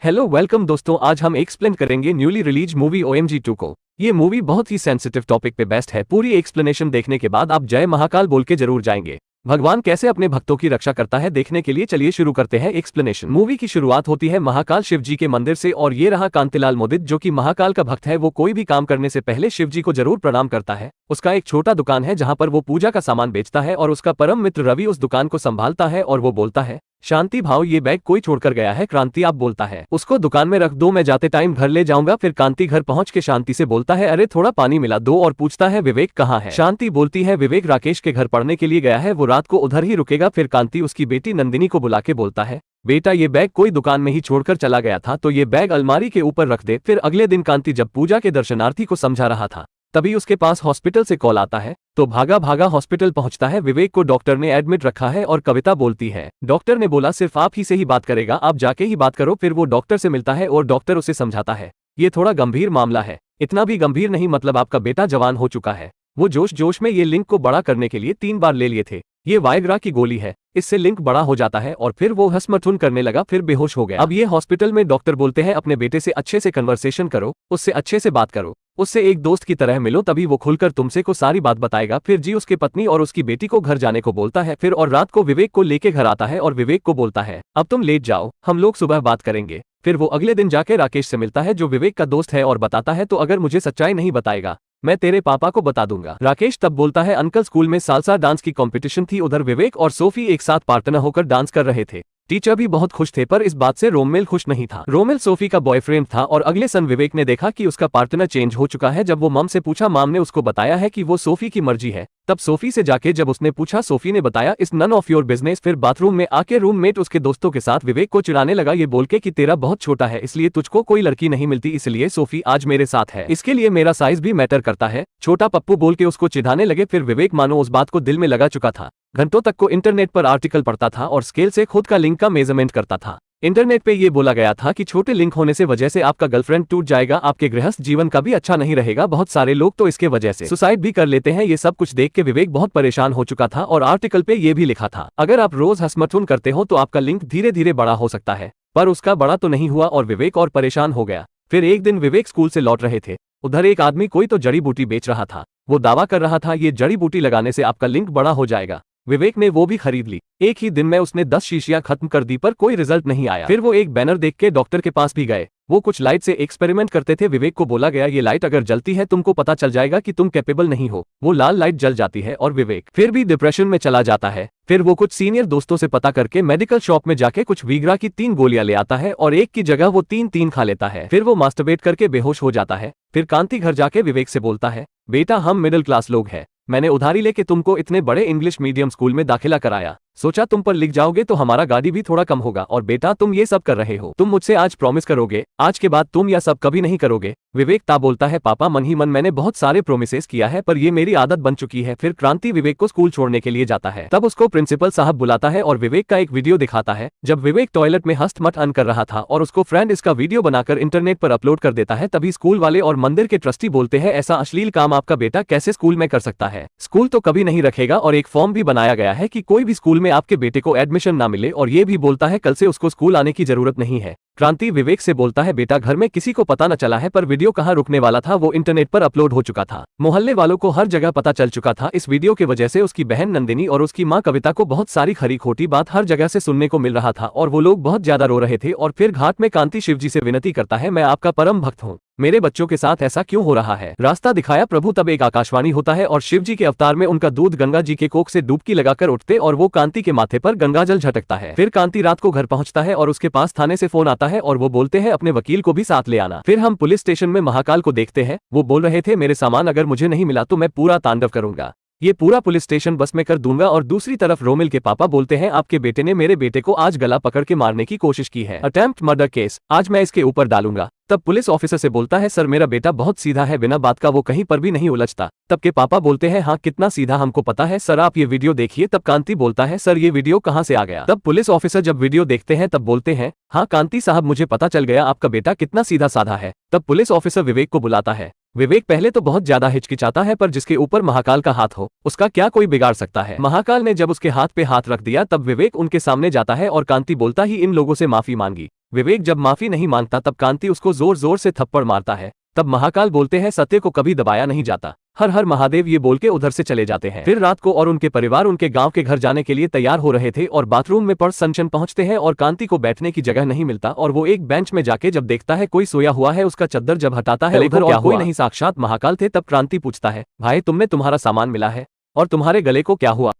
Hello welcome दोस्तों, आज हम एक्सप्लेन करेंगे न्यूली रिलीज मूवी OMG 2 को। ये मूवी बहुत ही सेंसिटिव टॉपिक पे बेस्ड है। पूरी एक्सप्लेनेशन देखने के बाद आप जय महाकाल बोल के जरूर जाएंगे। भगवान कैसे अपने भक्तों की रक्षा करता है देखने के लिए चलिए शुरू करते हैं एक्सप्लेनेशन। मूवी की शुरुआत होती है महाकाल शिव जी के मंदिर से और ये रहा कांतिलाल मोदित जो कि महाकाल का भक्त है। वो कोई भी काम करने से पहले शिव जी को जरूर प्रणाम करता है। उसका एक छोटा दुकान है जहाँ पर वो पूजा का सामान बेचता है और उसका परम मित्र रवि उस दुकान को संभालता है और वो बोलता है, शांति भाव ये बैग कोई छोड़कर गया है। क्रांति आप बोलता है उसको दुकान में रख दो, मैं जाते टाइम घर ले जाऊंगा। फिर कांति घर पहुंच के शांति से बोलता है, अरे थोड़ा पानी मिला दो, और पूछता है विवेक कहाँ है। शांति बोलती है विवेक राकेश के घर पढ़ने के लिए गया है, वो रात को उधर ही रुकेगा। फिर कांति उसकी बेटी नंदिनी को बुला के बोलता है, बेटा ये बैग कोई दुकान में ही छोड़कर चला गया था तो ये बैग अलमारी के ऊपर रख दे। फिर अगले दिन कांति जब पूजा के दर्शनार्थी को समझा रहा था तभी उसके पास हॉस्पिटल से कॉल आता है तो भागा भागा हॉस्पिटल पहुंचता है। विवेक को डॉक्टर ने एडमिट रखा है और कविता बोलती है, डॉक्टर ने बोला सिर्फ आप ही से ही बात करेगा, आप जाके ही बात करो। फिर वो डॉक्टर से मिलता है और डॉक्टर उसे समझाता है, ये थोड़ा गंभीर मामला है। इतना भी गंभीर नहीं, मतलब आपका बेटा जवान हो चुका है। वो जोश जोश में ये लिंक को बड़ा करने के लिए 3 बार ले लिए थे। ये वायग्रा की गोली है, इससे लिंक बड़ा हो जाता है। और फिर वो हंसमठुन करने लगा, फिर बेहोश हो गया। अब ये हॉस्पिटल में डॉक्टर बोलते हैं अपने बेटे से अच्छे से कन्वर्सेशन करो, उससे अच्छे से बात करो, उससे एक दोस्त की तरह मिलो, तभी वो खुलकर तुमसे को सारी बात बताएगा। फिर जी उसके पत्नी और उसकी बेटी को घर जाने को बोलता है। फिर और रात को विवेक को लेके घर आता है और विवेक को बोलता है, अब तुम लेट जाओ, हम लोग सुबह बात करेंगे। फिर वो अगले दिन जाके राकेश से मिलता है जो विवेक का दोस्त है और बताता है, तो अगर मुझे सच्चाई नहीं बताएगा मैं तेरे पापा को बता दूंगा। राकेश तब बोलता है, अंकल स्कूल में सालसा डांस की कंपटीशन थी, उधर विवेक और सोफी एक साथ पार्टनर होकर डांस कर रहे थे। टीचर भी बहुत खुश थे, पर इस बात से रोमेल खुश नहीं था। रोमेल सोफी का बॉयफ्रेंड था और अगले सन विवेक ने देखा कि उसका पार्टनर चेंज हो चुका है। जब वो मम से पूछा, मम ने उसको बताया है कि वो सोफी की मर्जी है। तब सोफी से जाके जब उसने पूछा, सोफी ने बताया, इस नन ऑफ योर बिजनेस। फिर बाथरूम में आके रूममेट उसके दोस्तों के साथ विवेक को चिढ़ाने लगा, ये बोल के कि तेरा बहुत छोटा है इसलिए तुझको कोई लड़की नहीं मिलती, इसलिए सोफी आज मेरे साथ है, इसके लिए मेरा साइज भी मैटर करता है, छोटा पप्पू बोल के उसको चिढ़ाने लगे। फिर विवेक मानो उस बात को दिल में लगा चुका था। घंटों तक को इंटरनेट पर आर्टिकल पढ़ता था और स्केल से खुद का लिंक का मेजरमेंट करता था। इंटरनेट पे ये बोला गया था कि छोटे लिंक होने से वजह से आपका गर्लफ्रेंड टूट जाएगा, आपके गृहस्थ जीवन का भी अच्छा नहीं रहेगा। बहुत सारे लोग तो इसके वजह से सुसाइड भी कर लेते हैं। ये सब कुछ देख के विवेक बहुत परेशान हो चुका था और आर्टिकल पे ये भी लिखा था, अगर आप रोज हंसमठुन करते हो तो आपका लिंक धीरे धीरे बड़ा हो सकता है। पर उसका बड़ा तो नहीं हुआ और विवेक और परेशान हो गया। फिर एक दिन विवेक स्कूल से लौट रहे थे, उधर एक आदमी कोई तो जड़ी बूटी बेच रहा था। वो दावा कर रहा था, ये जड़ी बूटी लगाने से आपका लिंक बड़ा हो जाएगा। विवेक ने वो भी खरीद ली। एक ही दिन में उसने 10 शीशियां खत्म कर दी, पर कोई रिजल्ट नहीं आया। फिर वो एक बैनर देख के डॉक्टर के पास भी गए। वो कुछ लाइट से एक्सपेरिमेंट करते थे। विवेक को बोला गया, ये लाइट अगर जलती है तुमको पता चल जाएगा कि तुम कैपेबल नहीं हो। वो लाल लाइट जल जाती है और विवेक फिर भी डिप्रेशन में चला जाता है। फिर वो कुछ सीनियर दोस्तों से पता करके मेडिकल शॉप में जाके कुछ वीग्रा की 3 गोलियां ले आता है और एक की जगह वो 3-3 खा लेता है। फिर वो मास्टरबेट करके बेहोश हो जाता है। फिर कांति घर जाके विवेक से बोलता है, बेटा हम मिडिल क्लास लोग हैं, मैंने उधारी लेके तुमको इतने बड़े इंग्लिश मीडियम स्कूल में दाखिला कराया, सोचा तुम पर लिख जाओगे तो हमारा गाड़ी भी थोड़ा कम होगा। और बेटा तुम ये सब कर रहे हो, तुम मुझसे आज प्रॉमिस करोगे आज के बाद तुम यह सब कभी नहीं करोगे। विवेक ता बोलता है, पापा मन ही मन मैंने बहुत सारे प्रोमिसेस किया है, पर ये मेरी आदत बन चुकी है। फिर क्रांति विवेक को स्कूल छोड़ने के लिए जाता है। तब उसको प्रिंसिपल साहब बुलाता है और विवेक का एक वीडियो दिखाता है जब विवेक टॉयलेट में हस्तमट अन कर रहा था और उसको फ्रेंड इसका वीडियो बनाकर इंटरनेट पर अपलोड कर देता है। तभी स्कूल वाले और मंदिर के ट्रस्टी बोलते हैं, ऐसा अश्लील काम आपका बेटा कैसे स्कूल में कर सकता है, स्कूल तो कभी नहीं रखेगा। और एक फॉर्म भी बनाया गया है कि कोई भी स्कूल में आपके बेटे को एडमिशन ना मिले, और ये भी बोलता है कल से उसको स्कूल आने की जरूरत नहीं है। क्रांति विवेक से बोलता है, बेटा घर में किसी को पता न चला है, पर वीडियो कहाँ रुकने वाला था, वो इंटरनेट पर अपलोड हो चुका था। मोहल्ले वालों को हर जगह पता चल चुका था। इस वीडियो की वजह से उसकी बहन नंदिनी और उसकी माँ कविता को बहुत सारी खरी खोटी बात हर जगह से सुनने को मिल रहा था और वो लोग बहुत ज्यादा रो रहे थे। और फिर घाट में कांति शिवजी से विनती करता है, मैं आपका परम भक्त हूँ, मेरे बच्चों के साथ ऐसा क्यों हो रहा है, रास्ता दिखाया प्रभु। तब एक आकाशवाणी होता है और शिवजी के अवतार में उनका दूध गंगा जी के कोख से डुबकी लगाकर उठते और वो कांति के माथे पर गंगा जल झटकता है। फिर कांति रात को घर पहुंचता है और उसके पास थाने से फोन आता है और वो बोलते हैं अपने वकील को भी साथ ले आना। फिर हम पुलिस स्टेशन में महाकाल को देखते हैं। वो बोल रहे थे, मेरे सामान अगर मुझे नहीं मिला तो मैं पूरा तांडव करूंगा, ये पूरा पुलिस स्टेशन बस में कर दूंगा। और दूसरी तरफ रोमिल के पापा बोलते हैं, आपके बेटे ने मेरे बेटे को आज गला पकड़ के मारने की कोशिश की है, अटेम्प्ट मर्डर केस, आज मैं इसके ऊपर डालूंगा। तब पुलिस ऑफिसर से बोलता है, सर मेरा बेटा बहुत सीधा है, बिना बात का वो कहीं पर भी नहीं उलझता। तब के पापा बोलते हैं, हाँ कितना सीधा हमको पता है सर, आप ये वीडियो देखिए। तब कांति बोलता है, सर ये वीडियो कहाँ से आ गया। तब पुलिस ऑफिसर जब वीडियो देखते हैं तब बोलते हैं, हाँ कांति साहब मुझे पता चल गया आपका बेटा कितना सीधा साधा है। तब पुलिस ऑफिसर विवेक को बुलाता है। विवेक पहले तो बहुत ज्यादा हिचकिचाता है, पर जिसके ऊपर महाकाल का हाथ हो उसका क्या कोई बिगाड़ सकता है। महाकाल ने जब उसके हाथ पे हाथ रख दिया तब विवेक उनके सामने जाता है और कांति बोलता ही इन लोगों से माफी मांगी। विवेक जब माफी नहीं मांगता तब कांति उसको जोर जोर से थप्पड़ मारता है। तब महाकाल बोलते हैं सत्य को कभी दबाया नहीं जाता। हर हर महादेव ये बोल के उधर से चले जाते हैं। फिर रात को और उनके परिवार उनके गांव के घर जाने के लिए तैयार हो रहे थे और बाथरूम में पड़ सनशन पहुंचते हैं और कांति को बैठने की जगह नहीं मिलता और वो एक बेंच में जाके जब देखता है कोई सोया हुआ है, उसका चद्दर जब हटाता है उधर और कोई नहीं साक्षात महाकाल थे। तब क्रांति पूछता है, भाई तुमने तुम्हारा सामान मिला है और तुम्हारे गले को क्या हुआ?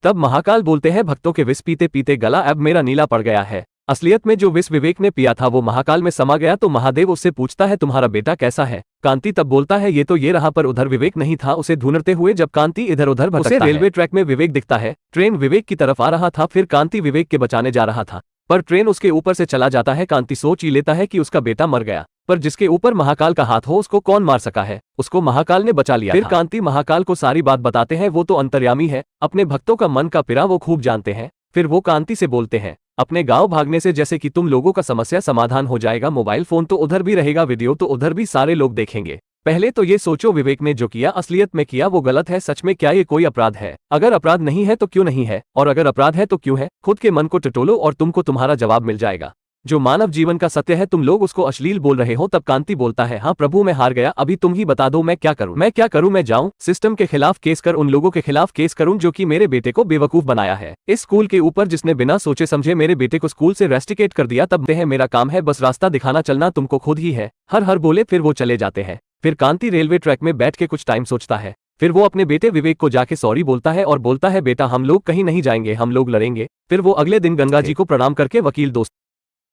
तब महाकाल बोलते हैं भक्तों के विष पीते पीते गला अब मेरा नीला पड़ गया है। असलियत में जो विष विवेक ने पिया था वो महाकाल में समा गया। तो महादेव उससे पूछता है तुम्हारा बेटा कैसा है? कांति तब बोलता है ये तो ये रहा, पर उधर विवेक नहीं था। उसे ढूंढते हुए जब कांति इधर उधर भटकता है, रेलवे ट्रैक में विवेक दिखता है। ट्रेन विवेक की तरफ आ रहा था। फिर कांति विवेक के बचाने जा रहा था पर ट्रेन उसके ऊपर से चला जाता है। कांति सोच ही लेता है कि उसका बेटा मर गया, पर जिसके ऊपर महाकाल का हाथ हो उसको कौन मार सका है? उसको महाकाल ने बचा लिया। फिर कांति महाकाल को सारी बात बताते हैं। वो तो अंतर्यामी है, अपने भक्तों का मन का पिरा वो खूब जानते हैं। फिर वो कांति से बोलते हैं अपने गांव भागने से जैसे कि तुम लोगों का समस्या समाधान हो जाएगा। मोबाइल फोन तो उधर भी रहेगा, वीडियो तो उधर भी सारे लोग देखेंगे। पहले तो ये सोचो विवेक ने जो किया असलियत में किया वो गलत है। सच में क्या ये कोई अपराध है? अगर अपराध नहीं है तो क्यों नहीं है, और अगर अपराध है तो क्यों है? खुद के मन को टटोलो और तुमको तुम्हारा जवाब मिल जाएगा। जो मानव जीवन का सत्य है तुम लोग उसको अश्लील बोल रहे हो। तब कांति बोलता है हाँ प्रभु मैं हार गया, अभी तुम ही बता दो मैं क्या करूं? मैं क्या करूं? मैं जाऊं सिस्टम के खिलाफ केस कर, उन लोगों के खिलाफ केस करूं जो कि मेरे बेटे को बेवकूफ बनाया है, इस स्कूल के ऊपर जिसने बिना सोचे समझे मेरे बेटे को स्कूल से रेस्टिकेट कर दिया। तब है मेरा काम है बस रास्ता दिखाना, चलना तुमको खुद ही है। हर हर बोले फिर वो चले जाते हैं। फिर कांति रेलवे ट्रैक में बैठ के कुछ टाइम सोचता है। फिर वो अपने बेटे विवेक को जाके सॉरी बोलता है और बोलता है बेटा हम लोग कहीं नहीं जाएंगे, हम लोग लड़ेंगे। फिर वो अगले दिन गंगा जी को प्रणाम करके वकील दोस्त,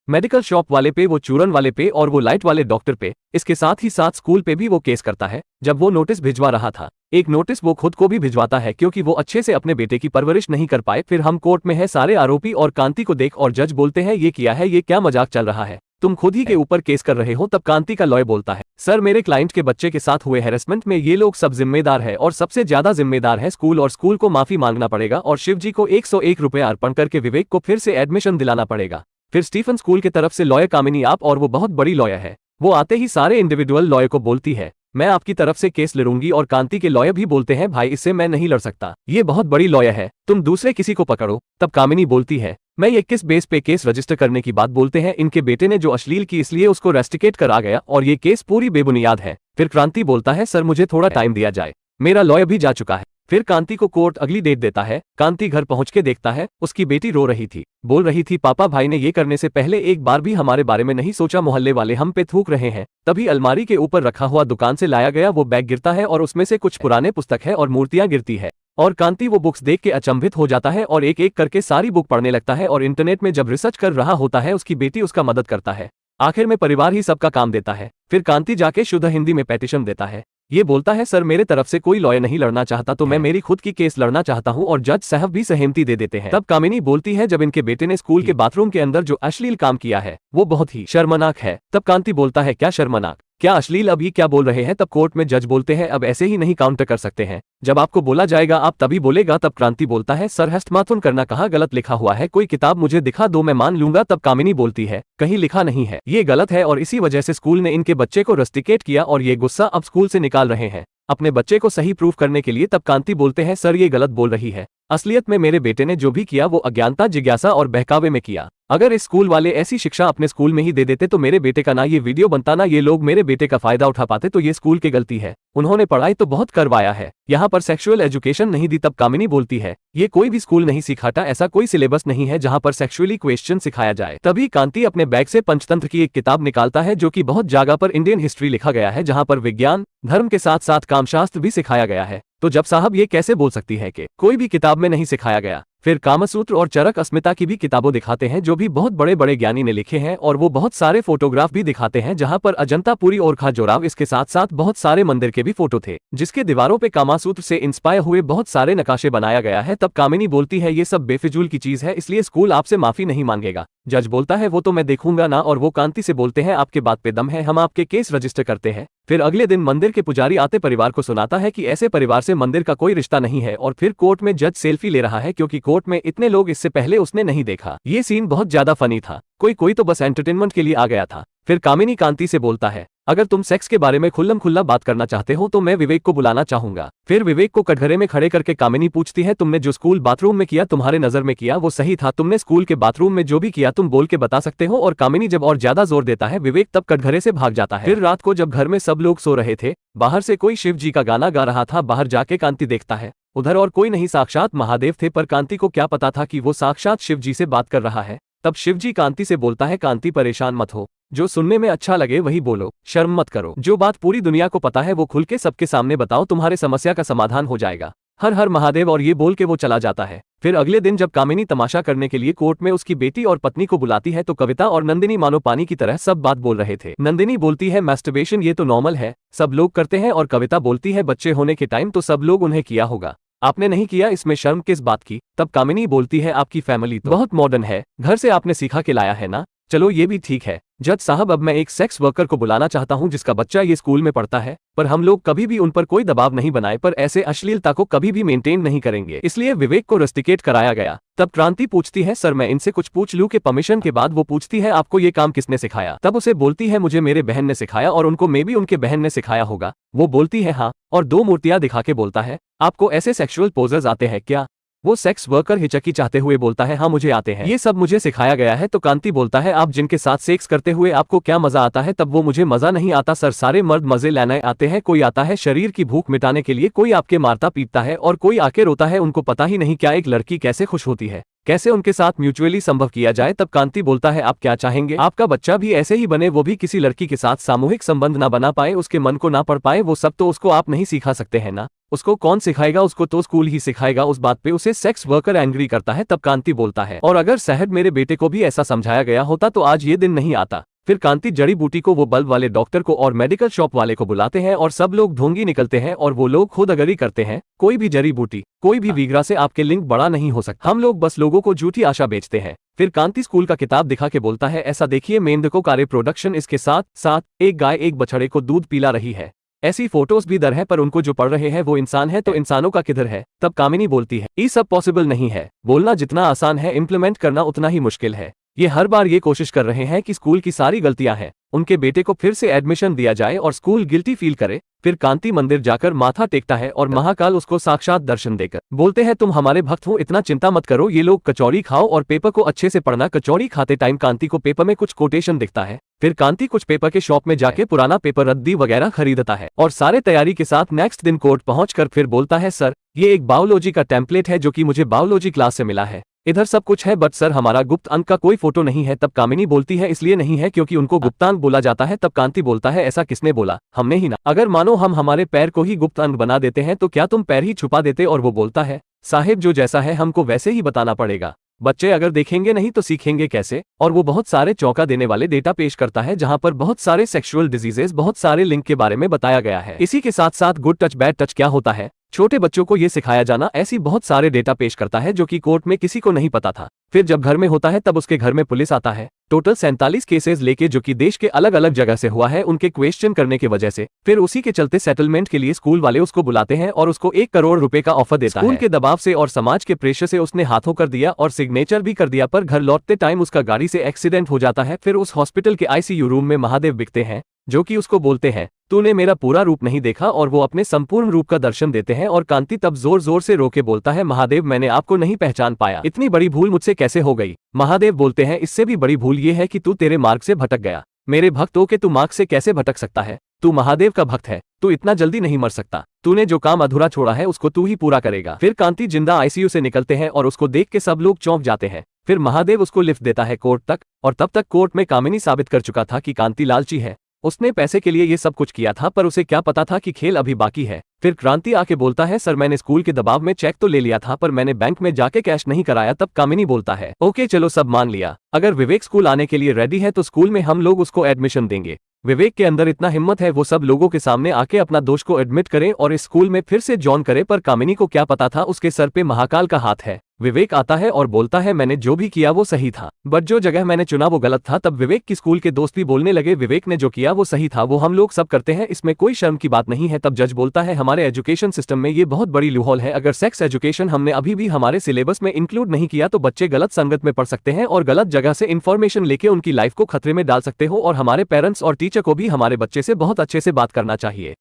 मेडिकल शॉप वाले पे, वो चूरन वाले पे और वो लाइट वाले डॉक्टर पे, इसके साथ ही साथ स्कूल पे भी वो केस करता है। जब वो नोटिस भिजवा रहा था, एक नोटिस वो खुद को भी भिजवाता है क्योंकि वो अच्छे से अपने बेटे की परवरिश नहीं कर पाए। फिर हम कोर्ट में है सारे आरोपी और कांति को देख और जज बोलते हैं ये किया है, ये क्या मजाक चल रहा है, तुम खुद ही के ऊपर केस कर रहे हो। तब कांति का लॉयर बोलता है सर मेरे क्लाइंट के बच्चे के साथ हुए हैरेसमेंट में ये लोग सब जिम्मेदार है और सबसे ज्यादा जिम्मेदार है स्कूल, और स्कूल को माफी मांगना पड़ेगा और शिव जी को 101 रुपए अर्पण करके विवेक को फिर से एडमिशन दिलाना पड़ेगा। फिर स्टीफन स्कूल की तरफ से लॉयर कामिनी आप, और वो बहुत बड़ी लॉयर है, वो आते ही सारे इंडिविजुअल लॉयर को बोलती है मैं आपकी तरफ से केस लड़ूंगी। और कांति के लॉयर भी बोलते हैं भाई इससे मैं नहीं लड़ सकता, ये बहुत बड़ी लॉयर है, तुम दूसरे किसी को पकड़ो। तब कामिनी बोलती है मैं ये किस बेस पे केस रजिस्टर करने की बात बोलते हैं, इनके बेटे ने जो अश्लील की इसलिए उसको रेस्टिकेट करा गया और ये केस पूरी बेबुनियाद है। फिर क्रांति बोलता है सर मुझे थोड़ा टाइम दिया जाए, मेरा लॉयर भी जा चुका है। फिर कांति को कोर्ट अगली डेट देता है। कांति घर पहुंच के देखता है उसकी बेटी रो रही थी, बोल रही थी पापा भाई ने ये करने से पहले एक बार भी हमारे बारे में नहीं सोचा, मोहल्ले वाले हम पे थूक रहे हैं। तभी अलमारी के ऊपर रखा हुआ दुकान से लाया गया वो बैग गिरता है और उसमें से कुछ पुराने पुस्तक है और मूर्तियां गिरती है और कांति वो बुक्स देख के अचंभित हो जाता है और एक एक करके सारी बुक पढ़ने लगता है। और इंटरनेट में जब रिसर्च कर रहा होता है उसकी बेटी उसका मदद करता है। आखिर में परिवार ही सबका काम देता है। फिर कांति जाके शुद्ध हिंदी में पेटिशन देता है, ये बोलता है सर मेरे तरफ से कोई लॉयर नहीं लड़ना चाहता तो मैं मेरी खुद की केस लड़ना चाहता हूं, और जज साहब भी सहमति दे देते हैं। तब कामिनी बोलती है जब इनके बेटे ने स्कूल के बाथरूम के अंदर जो अश्लील काम किया है वो बहुत ही शर्मनाक है। तब कांति बोलता है क्या शर्मनाक, क्या अश्लील, अब ये क्या बोल रहे हैं? तब कोर्ट में जज बोलते हैं अब ऐसे ही नहीं काउंटर कर सकते हैं, जब आपको बोला जाएगा आप तभी बोलेगा। तब क्रांति बोलता है सर हस्तमाथुन करना कहाँ गलत लिखा हुआ है, कोई किताब मुझे दिखा दो मैं मान लूंगा। तब कामिनी बोलती है कहीं लिखा नहीं है, ये गलत है और इसी वजह से स्कूल ने इनके बच्चे को रस्टिकेट किया और ये गुस्सा अब स्कूल से निकाल रहे हैं अपने बच्चे को सही प्रूफ करने के लिए। तब कांति बोलते हैं सर ये गलत बोल रही है, असलियत में मेरे बेटे ने जो भी किया वो अज्ञानता जिज्ञासा और बहकावे में किया। अगर इस स्कूल वाले ऐसी शिक्षा अपने स्कूल में ही दे देते तो मेरे बेटे का ना ये वीडियो बनता ना ये लोग मेरे बेटे का फायदा उठा पाते। तो ये स्कूल की गलती है, उन्होंने पढ़ाई तो बहुत करवाया है, यहाँ पर सेक्सुअल एजुकेशन नहीं दी। तब कामिनी बोलती है ये कोई भी स्कूल नहीं सिखाता, ऐसा कोई सिलेबस नहीं है जहाँ पर सेक्सुअली क्वेश्चन सिखाया जाए। तभी कांति अपने बैग से पंचतंत्र की एक किताब निकालता है जो कि बहुत जगह पर इंडियन हिस्ट्री लिखा गया है, जहाँ पर विज्ञान धर्म के साथ साथ कामशास्त्र भी सिखाया गया है। तो जब साहब ये कैसे बोल सकती है कि कोई भी किताब में नहीं सिखाया गया? फिर कामसूत्र और चरक अस्मिता की भी किताबों दिखाते हैं जो भी बहुत बड़े बड़े ज्ञानी ने लिखे हैं, और वो बहुत सारे फोटोग्राफ भी दिखाते हैं जहां पर अजंता पुरी और खजुराहो, इसके साथ साथ बहुत सारे मंदिर के भी फोटो थे जिसके दीवारों पे कामसूत्र से इंस्पायर हुए बहुत सारे नकाशे बनाया गया है। तब कामिनी बोलती है ये सब बेफिजूल की चीज है, इसलिए स्कूल आपसे माफी नहीं मांगेगा। जज बोलता है वो तो मैं देखूंगा ना, और वो कांति से बोलते हैं आपके बात पे दम है, हम आपके केस रजिस्टर करते हैं। फिर अगले दिन मंदिर के पुजारी आते परिवार को सुनाता है कि ऐसे परिवार से मंदिर का कोई रिश्ता नहीं है, और फिर कोर्ट में जज सेल्फी ले रहा है क्योंकि कोर्ट में इतने लोग इससे पहले उसने नहीं देखा। ये सीन बहुत ज्यादा फनी था, कोई तो बस एंटरटेनमेंट के लिए आ गया था। फिर कामिनी कांति से बोलता है अगर तुम सेक्स के बारे में खुल्लम खुल्ला बात करना चाहते हो तो मैं विवेक को बुलाना चाहूंगा। फिर विवेक को कटघरे में खड़े करके कामिनी पूछती है, तुमने जो स्कूल बाथरूम में किया तुम्हारे नजर में किया वो सही था? तुमने स्कूल के बाथरूम में जो भी किया तुम बोल के बता सकते हो? और कामिनी जब और ज्यादा जोर देता है विवेक तब कटघरे से भाग जाता है। फिर रात को जब घर में सब लोग सो रहे थे, बाहर से कोई शिव जी का गाना गा रहा था। बाहर जाके कांति देखता है, उधर और कोई नहीं साक्षात महादेव थे। पर कांति को क्या पता था कि वो साक्षात शिव जी से बात कर रहा है। तब शिवजी कांति से बोलता है, कांति परेशान मत हो, जो सुनने में अच्छा लगे वही बोलो, शर्म मत करो। जो बात पूरी दुनिया को पता है वो खुल के सबके सामने बताओ, तुम्हारे समस्या का समाधान हो जाएगा। हर हर महादेव। और ये बोल के वो चला जाता है। फिर अगले दिन जब कामिनी तमाशा करने के लिए कोर्ट में उसकी बेटी और पत्नी को बुलाती है तो कविता और नंदिनी मानो पानी की तरह सब बात बोल रहे थे। नंदिनी बोलती है, मैस्टरबेशन ये तो नॉर्मल है, सब लोग करते हैं। और कविता बोलती है, बच्चे होने के टाइम तो सब लोग उन्हें किया होगा, आपने नहीं किया, इसमें शर्म किस बात की? तब कामिनी बोलती है, आपकी फैमिली तो बहुत मॉडर्न है, घर से आपने सीखा के लाया है ना। चलो ये भी ठीक है जज साहब, अब मैं एक सेक्स वर्कर को बुलाना चाहता हूं जिसका बच्चा ये स्कूल में पढ़ता है, पर हम लोग कभी भी उन पर कोई दबाव नहीं बनाए, पर ऐसे अश्लीलता को कभी भी मेंटेन नहीं करेंगे, इसलिए विवेक को रस्टिकेट कराया गया। तब क्रांति पूछती है, सर मैं इनसे कुछ पूछ लूं? के परमिशन के बाद वो पूछती है, आपको ये काम किसने सिखाया? तब उसे बोलती है, मुझे मेरे बहन ने सिखाया और उनको मे भी उनके बहन ने सिखाया होगा। वो बोलती है हाँ, और दो मूर्तियां दिखा के बोलता है, आपको ऐसे सेक्सुअल पोजर्स आते हैं क्या? वो सेक्स वर्कर हिचकी चाहते हुए बोलता है, हाँ मुझे आते हैं, ये सब मुझे सिखाया गया है। तो कांति बोलता है, आप जिनके साथ सेक्स करते हुए आपको क्या मजा आता है? तब वो, मुझे मजा नहीं आता सर, सारे मर्द मजे लेने आते हैं, कोई आता है शरीर की भूख मिटाने के लिए, कोई आपके मारता पीटता है और कोई आके रोता है, उनको पता ही नहीं क्या एक लड़की कैसे खुश होती है, कैसे उनके साथ म्यूचुअली संभव किया जाए। तब कांति बोलता है, आप क्या चाहेंगे? आपका बच्चा भी ऐसे ही बने, वो भी किसी लड़की के साथ सामूहिक संबंध ना बना पाए, उसके मन को ना पढ़ पाए, वो सब तो उसको आप नहीं सिखा सकते हैं ना, उसको कौन सिखाएगा? उसको तो स्कूल ही सिखाएगा। उस बात पे उसे सेक्स वर्कर एंग्री करता है। तब कांति बोलता है, और अगर साहब मेरे बेटे को भी ऐसा समझाया गया होता तो आज ये दिन नहीं आता। फिर कांति जड़ी बूटी को, वो बल्ब वाले डॉक्टर को और मेडिकल शॉप वाले को बुलाते हैं और सब लोग ढोंगी निकलते हैं और वो लोग खुद अगरी करते हैं, कोई भी जड़ी बूटी, कोई भी विग्रा से आपके लिंक बड़ा नहीं हो सकता, हम लोग बस लोगों को झूठी आशा बेचते हैं। फिर कांति स्कूल का किताब दिखा के बोलता है, ऐसा देखिए मेंढकों का रिप्रोडक्शन, इसके साथ साथ एक गाय एक बछड़े को दूध पिला रही है, ऐसी फोटोज भी दर है, पर उनको जो पढ़ रहे हैं वो इंसान है, तो इंसानों का किधर है? तब कामिनी बोलती है, ये सब पॉसिबल नहीं है, बोलना जितना आसान है इम्प्लीमेंट करना उतना ही मुश्किल है। ये हर बार ये कोशिश कर रहे हैं कि स्कूल की सारी गलतियां हैं, उनके बेटे को फिर से एडमिशन दिया जाए और स्कूल गिल्टी फील करे। फिर कांति मंदिर जाकर माथा टेकता है और महाकाल उसको साक्षात दर्शन देकर बोलते हैं, तुम हमारे भक्त हो, इतना चिंता मत करो, ये लोग कचौड़ी खाओ और पेपर को अच्छे से पढ़ना। कचौड़ी खाते टाइम कांति को पेपर में कुछ कोटेशन दिखता है। फिर कांति कुछ पेपर के शॉप में जाके पुराना पेपर, रद्दी वगैरह खरीदता है और सारे तैयारी के साथ नेक्स्ट दिन कोर्ट पहुंचकर फिर बोलता है, सर ये एक बायोलॉजी का टेम्पलेट है जो कि मुझे बायोलॉजी क्लास से मिला है, इधर सब कुछ है बट सर हमारा गुप्त अंक का कोई फोटो नहीं है। तब कामिनी बोलती है, इसलिए नहीं है क्योंकि उनको गुप्तांग बोला जाता है। तब कांति बोलता है, ऐसा किसने बोला? हमने ही ना। अगर मानो हम हमारे पैर को ही गुप्त अंग बना देते हैं तो क्या तुम पैर ही छुपा देते? और वो बोलता है, साहिब जो जैसा है हमको वैसे ही बताना पड़ेगा, बच्चे अगर देखेंगे नहीं तो सीखेंगे कैसे? और वो बहुत सारे चौंका देने वाले डेटा पेश करता है जहां पर बहुत सारे सेक्सुअल डिजीजेस, बहुत सारे लिंक के बारे में बताया गया है। इसी के साथ साथ गुड टच बैड टच क्या होता है, छोटे बच्चों को ये सिखाया जाना, ऐसी बहुत सारे डेटा पेश करता है जो कि कोर्ट में किसी को नहीं पता था। फिर जब घर में होता है तब उसके घर में पुलिस आता है, टोटल 47 केसेस लेके जो कि देश के अलग अलग जगह से हुआ है, उनके क्वेश्चन करने की वजह से। फिर उसी के चलते सेटलमेंट के लिए स्कूल वाले उसको बुलाते हैं और उसको 1 करोड़ रुपए का ऑफर देता है। स्कूल के दबाव से और समाज के प्रेशर से उसने हाथों कर दिया और सिग्नेचर भी कर दिया, पर घर लौटते टाइम उसका गाड़ी से एक्सीडेंट हो जाता है। फिर उस हॉस्पिटल के आईसीयू रूम में महादेव दिखते हैं जो कि उसको बोलते हैं, तूने मेरा पूरा रूप नहीं देखा, और वो अपने संपूर्ण रूप का दर्शन देते हैं। और कांति तब जोर जोर से रो के बोलता है, महादेव मैंने आपको नहीं पहचान पाया, इतनी बड़ी भूल मुझसे कैसे हो गई? महादेव बोलते हैं, इससे भी बड़ी भूल ये है कि तू तेरे मार्ग से भटक गया। मेरे भक्त हो के तू मार्ग से कैसे भटक सकता है? तू महादेव का भक्त है, तू इतना जल्दी नहीं मर सकता, तूने जो काम अधूरा छोड़ा है उसको तू ही पूरा करेगा। फिर कांति जिंदा आईसीयू से निकलते हैं और उसको देख के सब लोग चौंक जाते हैं। फिर महादेव उसको लिफ्ट देता है कोर्ट तक, और तब तक कोर्ट में कामिनी साबित कर चुका था कि कांति लालची है, उसने पैसे के लिए ये सब कुछ किया था, पर उसे क्या पता था कि खेल अभी बाकी है। फिर क्रांति आके बोलता है, सर मैंने स्कूल के दबाव में चेक तो ले लिया था, पर मैंने बैंक में जाके कैश नहीं कराया। तब कामिनी बोलता है, ओके चलो सब मान लिया, अगर विवेक स्कूल आने के लिए रेडी है तो स्कूल में हम लोग उसको एडमिशन देंगे। विवेक के अंदर इतना हिम्मत है वो सब लोगों के सामने आके अपना दोष को एडमिट करे और इस स्कूल में फिर से जॉइन करे, पर कामिनी को क्या पता था उसके सर पे महाकाल का हाथ है। विवेक आता है और बोलता है, मैंने जो भी किया वो सही था, बट जो जगह मैंने चुना वो गलत था। तब विवेक की स्कूल के दोस्त भी बोलने लगे, विवेक ने जो किया वो सही था, वो हम लोग सब करते हैं, इसमें कोई शर्म की बात नहीं है। तब जज बोलता है, हमारे हमारे एजुकेशन सिस्टम में ये बहुत बड़ी लूहोल है। अगर सेक्स एजुकेशन हमने अभी भी हमारे सिलेबस में इंक्लूड नहीं किया तो बच्चे गलत संगत में पड़ सकते हैं और गलत जगह से इन्फॉर्मेशन लेके उनकी लाइफ को खतरे में डाल सकते हो। और हमारे पेरेंट्स और टीचर को भी हमारे बच्चे से बहुत अच्छे से बात करना चाहिए,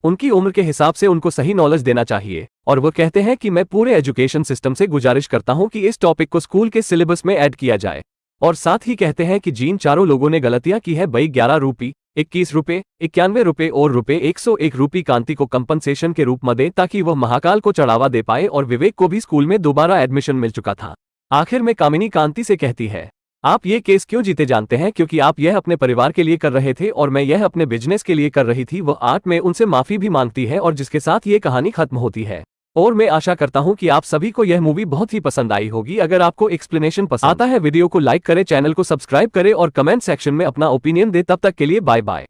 उनकी उम्र के हिसाब से उनको सही नॉलेज देना चाहिए। और वो कहते हैं कि मैं पूरे एजुकेशन सिस्टम से गुजारिश करता हूं कि इस टॉपिक को स्कूल के सिलेबस में ऐड किया जाए। और साथ ही कहते हैं कि जिन चारों लोगों ने गलतियां की है, भाई 11 रुपये, 21 रुपये, 91 रुपये और रुपये 101 रुपये कांति को कंपनसेशन के रूप में दे, ताकि वह महाकाल को चढ़ावा दे पाए। और विवेक को भी स्कूल में दोबारा एडमिशन मिल चुका था। आखिर में कामिनी कांति से कहती है, आप ये केस क्यों जीते जानते हैं? क्योंकि आप यह अपने परिवार के लिए कर रहे थे और मैं यह अपने बिजनेस के लिए कर रही थी। वह आर्ट में उनसे माफी भी मांगती है और जिसके साथ ये कहानी खत्म होती है। और मैं आशा करता हूं कि आप सभी को यह मूवी बहुत ही पसंद आई होगी। अगर आपको एक्सप्लेनेशन पसंद आता है, वीडियो को लाइक करें, चैनल को सब्सक्राइब करें और कमेंट सेक्शन में अपना ओपिनियन दे। तब तक के लिए बाय बाय।